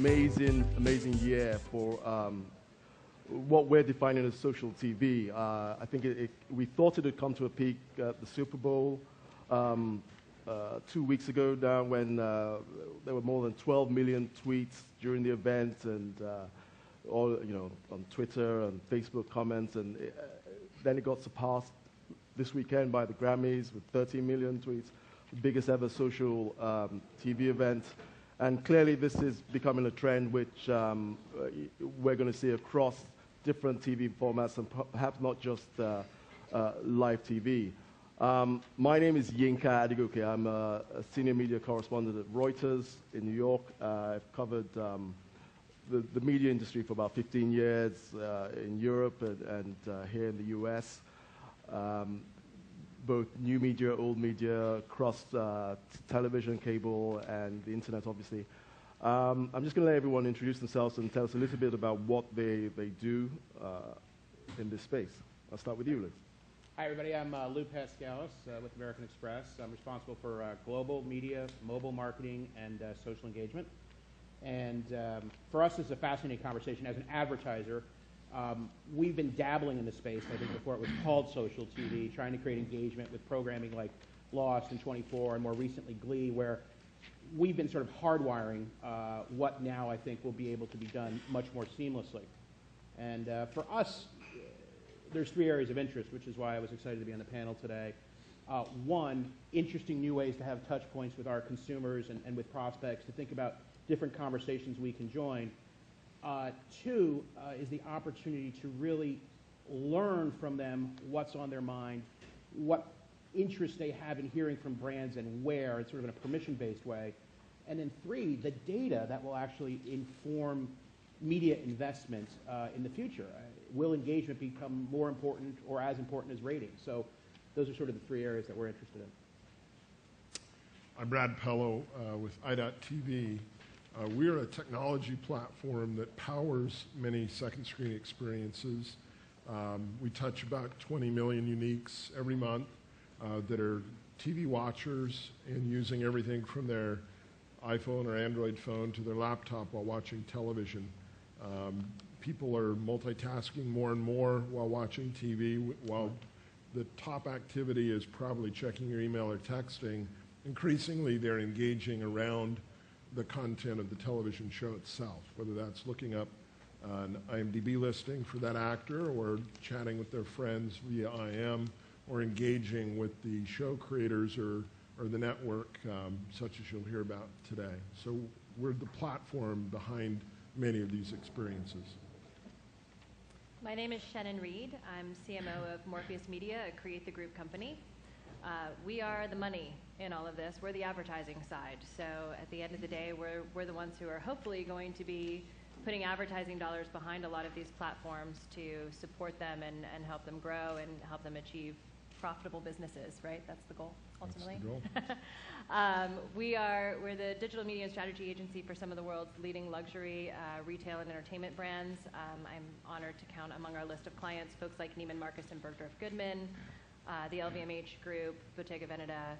amazing year for what we're defining as social TV. I think we thought it would come to a peak at the Super Bowl 2 weeks ago now, when there were more than 12 million tweets during the event, and all on Twitter and Facebook comments, and then it got surpassed this weekend by the Grammys with 13 million tweets, the biggest ever social TV event. And clearly this is becoming a trend which we're going to see across different TV formats, and perhaps not just live TV. My name is Yinka Adigoke. I'm a senior media correspondent at Reuters in New York. I've covered the media industry for about 15 years in Europe and here in the US. Both new media, old media, across television, cable, and the internet, obviously. I'm just going to let everyone introduce themselves and tell us a little bit about what they do in this space. I'll start with you, Lou. Hi, everybody. I'm Lou Pascalis with American Express. I'm responsible for global media, mobile marketing, and social engagement. And for us, it's a fascinating conversation. As an advertiser, we've been dabbling in the space, I think, before it was called social TV, trying to create engagement with programming like Lost and 24, and more recently Glee, where we've been sort of hardwiring what now I think will be able to be done much more seamlessly. And for us, there's 3 areas of interest, which is why I was excited to be on the panel today. One, interesting new ways to have touch points with our consumers and with prospects, to think about different conversations we can join. 2 is the opportunity to really learn from them what's on their mind, what interest they have in hearing from brands and where, it's sort of in a permission-based way. And then 3, the data that will actually inform media investment in the future. Will engagement become more important or as important as ratings? So those are sort of the 3 areas that we're interested in. I'm Brad Pello with i.TV. We're a technology platform that powers many second screen experiences. We touch about 20 million uniques every month that are TV watchers and using everything from their iPhone or Android phone to their laptop while watching television. People are multitasking more and more while watching TV. While the top activity is probably checking your email or texting, increasingly they're engaging around the content of the television show itself, whether that's looking up an IMDb listing for that actor, or chatting with their friends via IM, or engaging with the show creators or the network, such as you'll hear about today. So we're the platform behind many of these experiences. My name is Shannon Reed. I'm CMO of Morpheus Media, a Create the Group company. We are the money in all of this. We're the advertising side. So at the end of the day, we're the ones who are hopefully going to be putting advertising dollars behind a lot of these platforms to support them and help them grow and help them achieve profitable businesses, right? That's the goal, ultimately. That's the goal. We're the digital media and strategy agency for some of the world's leading luxury retail and entertainment brands. I'm honored to count among our list of clients folks like Neiman Marcus and Bergdorf Goodman, the LVMH Group, Bottega Veneta,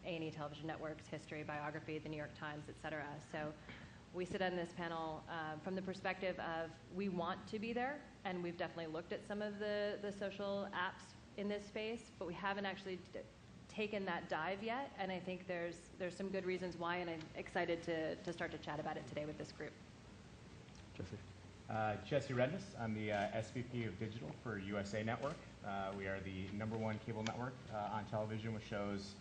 A&E Television Networks, History, Biography, the New York Times, et cetera. So we sit on this panel from the perspective of we want to be there, and we've definitely looked at some of the social apps in this space, but we haven't actually taken that dive yet, and I think there's some good reasons why, and I'm excited to start to chat about it today with this group. Jesse. Jesse Redness. I'm the SVP of Digital for USA Network. We are the #1 cable network on television with shows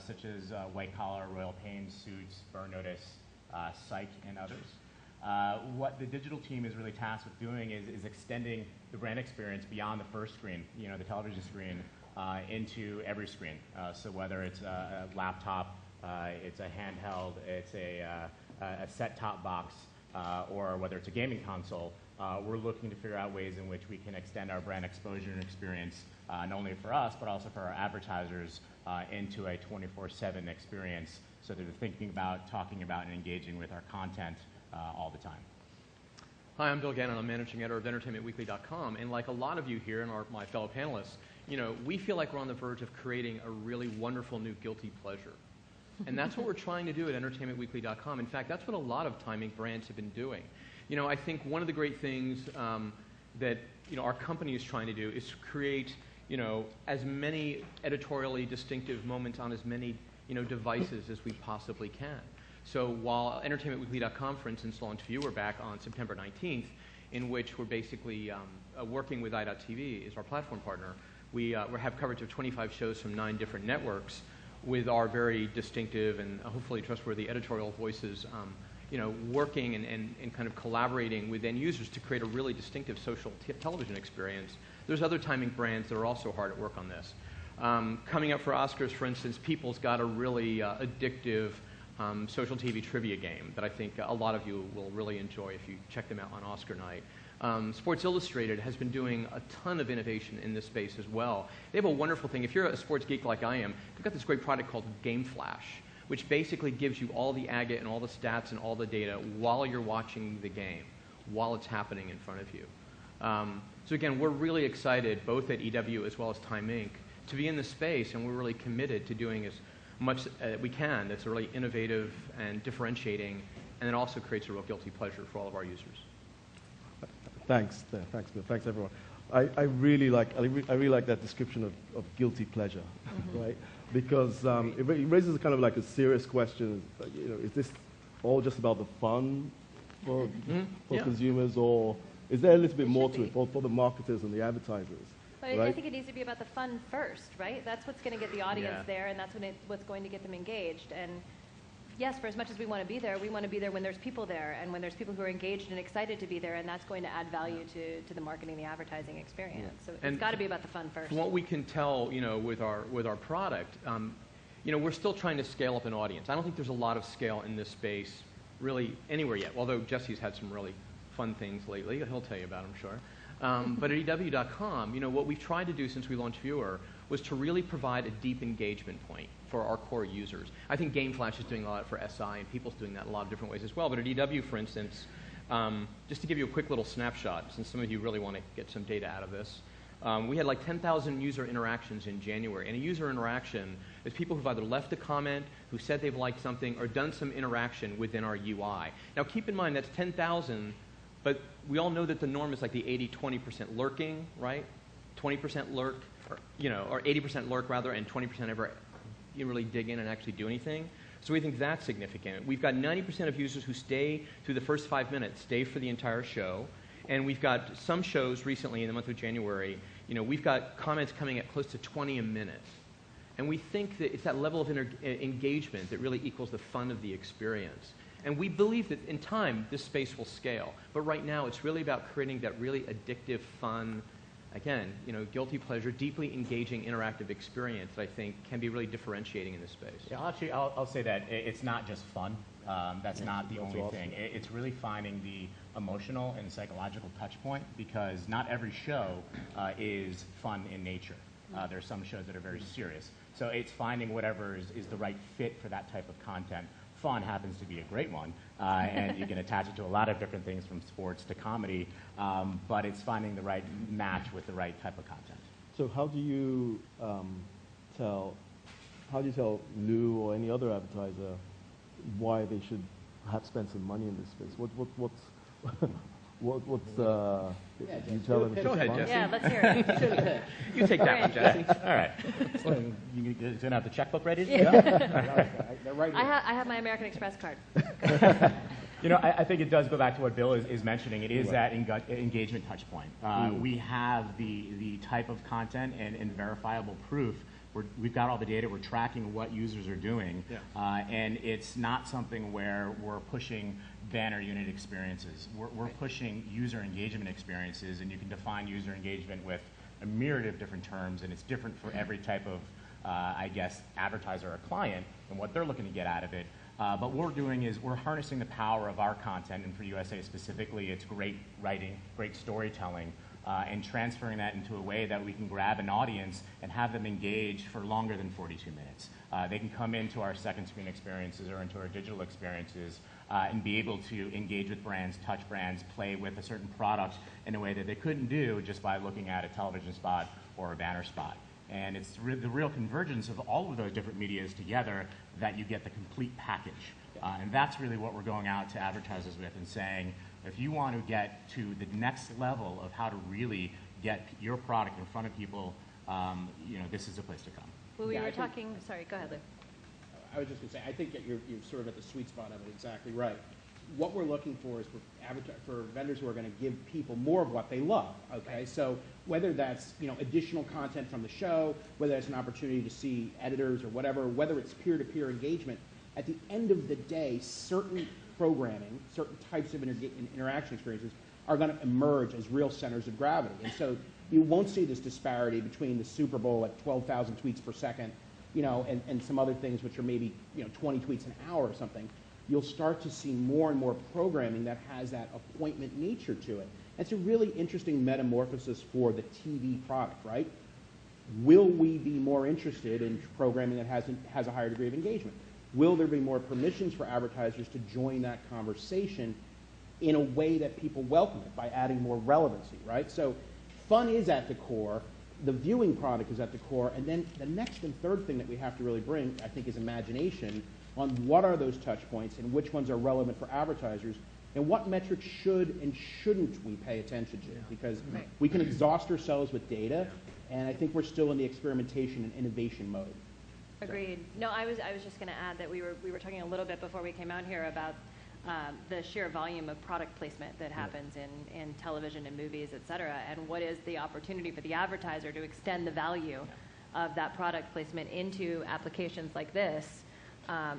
such as White Collar, Royal Pains, Suits, Burn Notice, Psych, and others. What the digital team is really tasked with doing is extending the brand experience beyond the first screen, the television screen, into every screen. So whether it's a laptop, it's a handheld, it's a set-top box, or whether it's a gaming console, we're looking to figure out ways in which we can extend our brand exposure and experience, not only for us, but also for our advertisers, into a 24/7 experience, so that they're thinking about, talking about, and engaging with our content all the time. Hi, I'm Bill Gannon. I'm managing editor of EntertainmentWeekly.com, and like a lot of you here and my fellow panelists, we feel like we're on the verge of creating a really wonderful new guilty pleasure. And that's what we're trying to do at entertainmentweekly.com. In fact, that's what a lot of Time Inc. brands have been doing. You know, I think one of the great things that our company is trying to do is create as many editorially distinctive moments on as many devices as we possibly can. So while entertainmentweekly.com, for instance, launched Viewer back on September 19th, in which we're basically working with i.TV as our platform partner, we have coverage of 25 shows from 9 different networks with our very distinctive and hopefully trustworthy editorial voices, working and kind of collaborating with end users to create a really distinctive social television experience. There's other Time Inc. brands that are also hard at work on this. Coming up for Oscars, for instance, People's got a really addictive social TV trivia game that I think a lot of you will really enjoy if you check them out on Oscar night. Sports Illustrated has been doing a ton of innovation in this space as well. They have a wonderful thing. If you're a sports geek like I am, they've got this great product called Game Flash, which basically gives you all the agate and all the stats and all the data while you're watching the game, while it's happening in front of you. So again, we're really excited, both at EW as well as Time Inc., to be in this space, and we're really committed to doing as much as we can that's really innovative and differentiating, and it also creates a real guilty pleasure for all of our users. Thanks, Bill. Thanks, everyone. I really like that description of guilty pleasure, right? Because it raises kind of like a serious question. Is this all just about the fun for consumers, or is there a little bit more to it for the marketers and the advertisers? But right? I think it needs to be about the fun first, right? That's what's going to get the audience there, and that's what's going to get them engaged. And yes, for as much as we want to be there when there's people there, and when there's people who are engaged and excited to be there, and that's going to add value to the marketing, the advertising experience. So it's got to be about the fun first. From what we can tell, with our product, we're still trying to scale up an audience. I don't think there's a lot of scale in this space really anywhere yet, although Jesse's had some really fun things lately. He'll tell you about them, I'm sure. But at EW.com, what we've tried to do since we launched Viewer was to really provide a deep engagement point for our core users. I think Game Flash is doing a lot for SI, and People's doing that in a lot of different ways as well. But at EW, for instance, just to give you a quick little snapshot, since some of you really want to get some data out of this, we had like 10,000 user interactions in January. And a user interaction is people who've either left a comment, who said they've liked something, or done some interaction within our UI. Now keep in mind that's 10,000, but we all know that the norm is like the 80-20% lurking, right? 20% lurk, or 80% lurk rather, and 20% ever really dig in and actually do anything. So we think that's significant. We've got 90% of users who stay through the first 5 minutes, stay for the entire show. And we've got some shows recently in the month of January, we've got comments coming at close to 20 a minute. And we think that it's that level of engagement that really equals the fun of the experience. And we believe that in time, this space will scale. But right now, it's really about creating that really addictive, fun, again, guilty pleasure, deeply engaging, interactive experience that I think can be really differentiating in this space. Yeah, actually, I'll say that it's not just fun. That's not the only thing. It's really finding the emotional and psychological touch point, because not every show is fun in nature. There's some shows that are very serious. So it's finding whatever is the right fit for that type of content. Fun happens to be a great one, and you can attach it to a lot of different things from sports to comedy, but it's finding the right match with the right type of content. So how do you tell Lou or any other advertiser why they should perhaps spend some money in this space? You tell them? Go ahead, Jesse. Yeah, let's hear it. You take that one, Jesse. All right. You going to have the checkbook ready? They're right here. I have my American Express card. I think it does go back to what Bill is mentioning. It is that engagement touch point. We have the type of content and verifiable proof. We've got all the data. We're tracking what users are doing. And it's not something where we're pushing banner unit experiences. We're pushing user engagement experiences, and you can define user engagement with a myriad of different terms, and it's different for every type of, advertiser or client and what they're looking to get out of it. But what we're doing is we're harnessing the power of our content, and for USA specifically, it's great writing, great storytelling, and transferring that into a way that we can grab an audience and have them engage for longer than 42 minutes. They can come into our second screen experiences or into our digital experiences and be able to engage with brands, touch brands, play with a certain product in a way that they couldn't do just by looking at a television spot or a banner spot. And it's the real convergence of all of those different medias together that you get the complete package. And that's really what we're going out to advertisers with and saying, if you want to get to the next level of how to really get your product in front of people, this is the place to come. Well, we Yeah, were I think- talking, sorry, go ahead, Lou. I was just going to say, I think that you're sort of at the sweet spot of it, exactly right. What we're looking for is for vendors who are going to give people more of what they love, okay? So whether that's, additional content from the show, whether it's an opportunity to see editors or whatever, whether it's peer-to-peer engagement, at the end of the day, certain programming, certain types of interaction experiences are going to emerge as real centers of gravity. And so you won't see this disparity between the Super Bowl at 12,000 tweets per second, and some other things which are maybe, 20 tweets an hour or something. You'll start to see more and more programming that has that appointment nature to it. It's a really interesting metamorphosis for the TV product, right? Will we be more interested in programming that has a higher degree of engagement? Will there be more permissions for advertisers to join that conversation in a way that people welcome it by adding more relevancy, right? So fun is at the core, the viewing product is at the core, and then the next and third thing that we have to really bring, I think, is imagination on what are those touch points and which ones are relevant for advertisers and what metrics should and shouldn't we pay attention to, because we can exhaust ourselves with data, and I think we're still in the experimentation and innovation mode. Agreed. No, I was just going to add that we were talking a little bit before we came out here about the sheer volume of product placement that happens in television and movies, et cetera, and what is the opportunity for the advertiser to extend the value of that product placement into applications like this,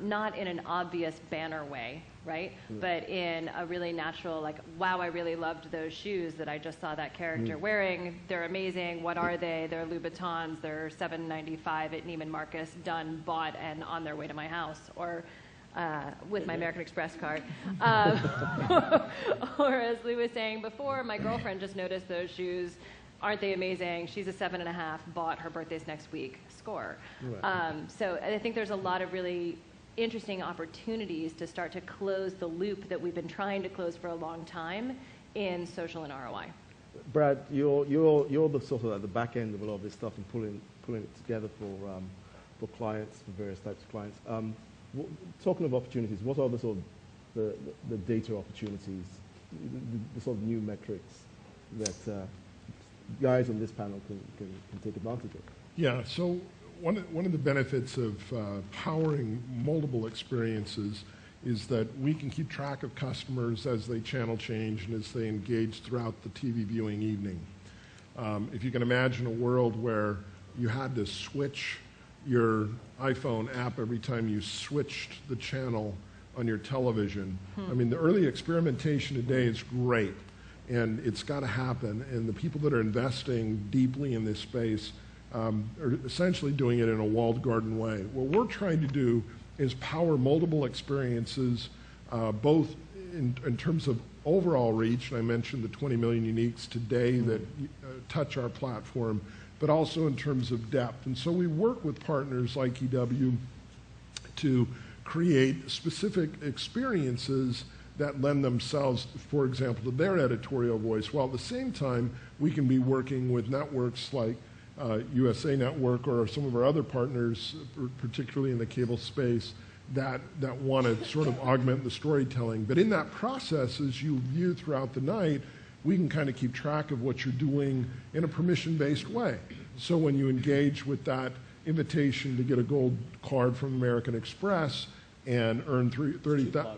not in an obvious banner way, right? But in a really natural, like, wow, I really loved those shoes that I just saw that character wearing. They're amazing. What are they? They're Louboutins. They're $7.95 at Neiman Marcus, done, bought, and on their way to my house. Or with my American Express card. Or as Lou was saying before, my girlfriend just noticed those shoes. Aren't they amazing? She's a 7.5, bought, her birthday's next week, score. Right. So I think there's a lot of really interesting opportunities to start to close the loop that we've been trying to close for a long time in social and ROI. Brad, you're the sort of at the back end of a lot of this stuff and pulling it together for clients, for various types of clients. Talking of opportunities, what are the sort of the data opportunities, the sort of new metrics that guys on this panel can take advantage of? Yeah, so one of the benefits of powering multiple experiences is that we can keep track of customers as they channel change and as they engage throughout the TV viewing evening. If you can imagine a world where you had to switch your iPhone app every time you switched the channel on your television. I mean, the early experimentation today is great, and it's got to happen, and the people that are investing deeply in this space are essentially doing it in a walled garden way. What we're trying to do is power multiple experiences, both in terms of overall reach, and I mentioned the 20 million uniques today that touch our platform, but also in terms of depth. And so we work with partners like EW to create specific experiences that lend themselves, for example, to their editorial voice, while at the same time we can be working with networks like USA Network or some of our other partners, particularly in the cable space, that want to sort of augment the storytelling. But in that process, as you view throughout the night, we can kind of keep track of what you're doing in a permission-based way. So when you engage with that invitation to get a gold card from American Express and earn 30,000,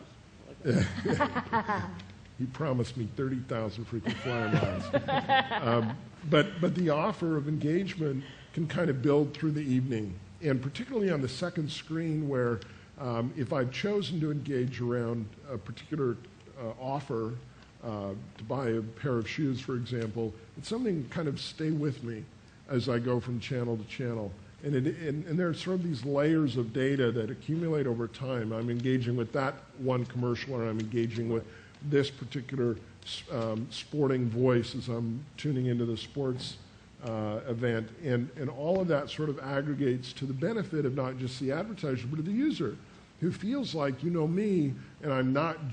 he promised me 30,000 frequent flyer miles. But the offer of engagement can kind of build through the evening, and particularly on the second screen where if I've chosen to engage around a particular offer, to buy a pair of shoes, for example, it's something kind of stay with me as I go from channel to channel. And there are sort of these layers of data that accumulate over time. I'm engaging with that one commercial, or I'm engaging with this particular sporting voice as I'm tuning into the sports event. And all of that sort of aggregates to the benefit of not just the advertiser, but of the user, who feels like, you know me, and I'm not